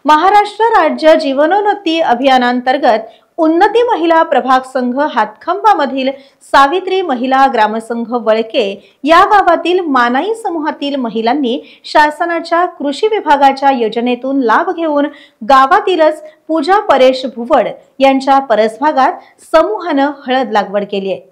महाराष्ट्र राज्य जीवनोन्नती अभियानांतर्गत उन्नती महिला प्रभाग संघ हातखंबामधील सावित्री महिला ग्रामसंघ वळके या गावातील मानाई समूहातील महिलांनी शासनाच्या कृषी विभागाच्या योजनेतून लाभ घेऊन गावातीलच पूजा परेश भुवड यांच्या परसभागात समूहाने हळद लागवड केली आहे।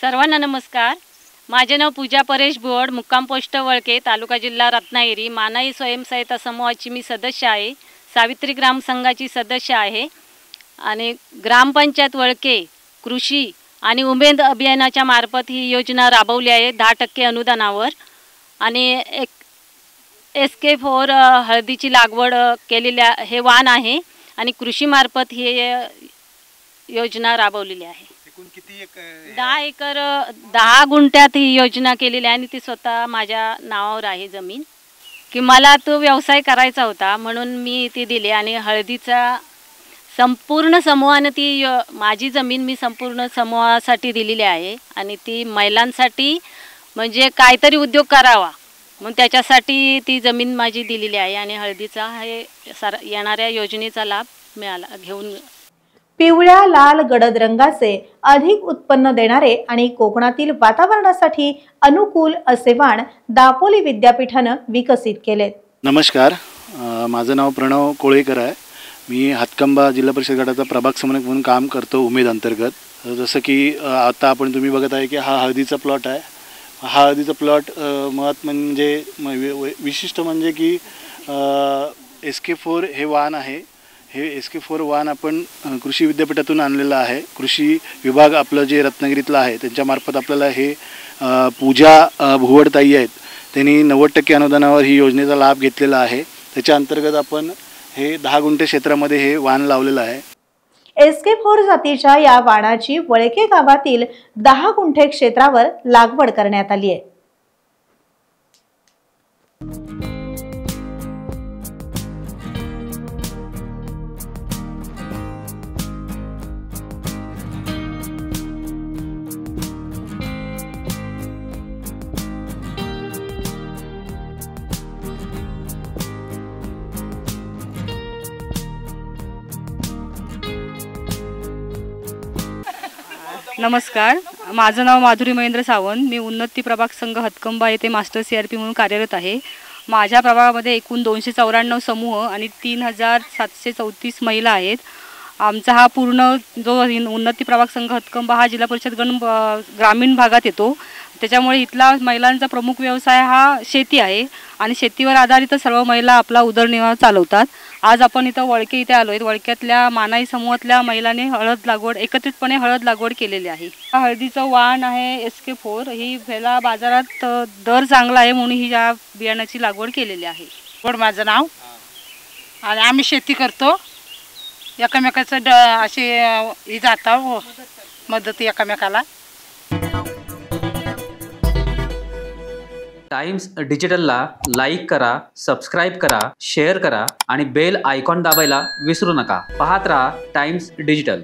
सर्वांना नमस्कार। माझे नाव पूजा परेश भुवड, मुक्काम पोस्ट वळके, तालुका जिल्हा रत्नागिरी। मानाई स्वयंसहायता समूहाची मी सदस्य आहे, सावित्री ग्राम संघाची सदस्य आहे आणि ग्रामपंचायत वळके कृषी आणि उमेद अभियानाच्या मार्फत ही योजना राबवली आहे 10% अनुदानावर आणि SK4 हळदीची लागवड केलेल्या हे वाण आहे आणि कृषी मार्फत ही योजना राबवलेली आहे। किती 10 एकर 10 गुंठ्यात ही योजना केलेली आहे आणि ती स्वतः माझ्या नावावर आहे जमीन की मला तो व्यवसाय करायचा होता म्हणून मी ती दिली आणि हळदीचा संपूर्ण समूहाने ती माझी जमीन मी संपूर्ण समूहासाठी दिलेली आहे आणि ती महिलांसाठी म्हणजे काहीतरी उद्योग करावा म्हणून त्याच्यासाठी ती जमीन माझी दिलेली आहे आणि हळदीचा हे येणाऱ्या योजनेचा लाभ मिळाला घेऊन। पिवळ्या लाल गडद रंगाचे अधिक उत्पन्न देणारे आणि कोकणातील वातावरणासाठी अनुकूल असे वाण दापोली विद्यापीठाने विकसित केले। नमस्कार, माझं नाव प्रणव कोळेकर आहे। मी हातखंबा जिल्हा परिषद गटाचा प्रभाग समन्वयक म्हणून काम करतो उमेद अंतर्गत। जसं की आता तुम्ही बघत आहे की हा हळदीचा प्लॉट आहे। हा हळदीचा प्लॉट महत्त्व म्हणजे विशिष्ट म्हणजे की SK4 हे वाण आहे। हे SK4 वाण आपण कृषी विद्यापीठातून आणलेलं आहे। कृषी विभाग आपलं जे रत्नागिरीतला आहे त्यांच्यामार्फत आपल्याला हे पूजा भुवडताई आहेत त्यांनी 90% अनुदानावर ही योजनेचा लाभ घेतलेला आहे। त्याच्या अंतर्गत आपण हे 10 गुंठे क्षेत्रामध्ये हे वाण लावलेलं आहे। SK4 जातीच्या या वाणाची वळके गावातील 10 गुंठे क्षेत्रावर लागवड करण्यात आली आहे। नमस्कार, माझं नाव माधुरी महेंद्र सावंत। मी उन्नती प्रभाग संघ हातखंबा येथे मास्टर CRP म्हणून कार्यरत आहे। माझ्या प्रभागामध्ये एकूण 294 समूह आणि 3734 महिला आहेत। आमचा हा पूर्ण जो उन्नती प्रभाग संघ हातखंबा हा जिल्हा परिषद ग्रामीण भागात येतो। त्याच्यामुळे इथला महिलांचा प्रमुख व्यवसाय हा शेती आहे आणि शेतीवर आधारित सर्व महिला आपला उदरनिर्वाह चालवतात। आज आपण इथं वळके इथे आलोय। वळक्यातल्या मानाई समूहातल्या महिलांनी हळद लागवड एकत्रितपणे हळद लागवड केलेली आहे। हळदीचं वाण आहे SK4। ही ह्याला बाजारात दर चांगला आहे म्हणून ही या बियाण्याची लागवड केलेली आहे। माझं नाव आणि आम्ही शेती करतो। एकमेकाचं असे ही जाता मदत एकमेकाला। टाइम्स डिजिटलला लाईक करा, सबस्क्राइब करा, शेअर करा आणि बेल आयकॉन दाबायला विसरू नका। पाहत रहा टाइम्स डिजिटल।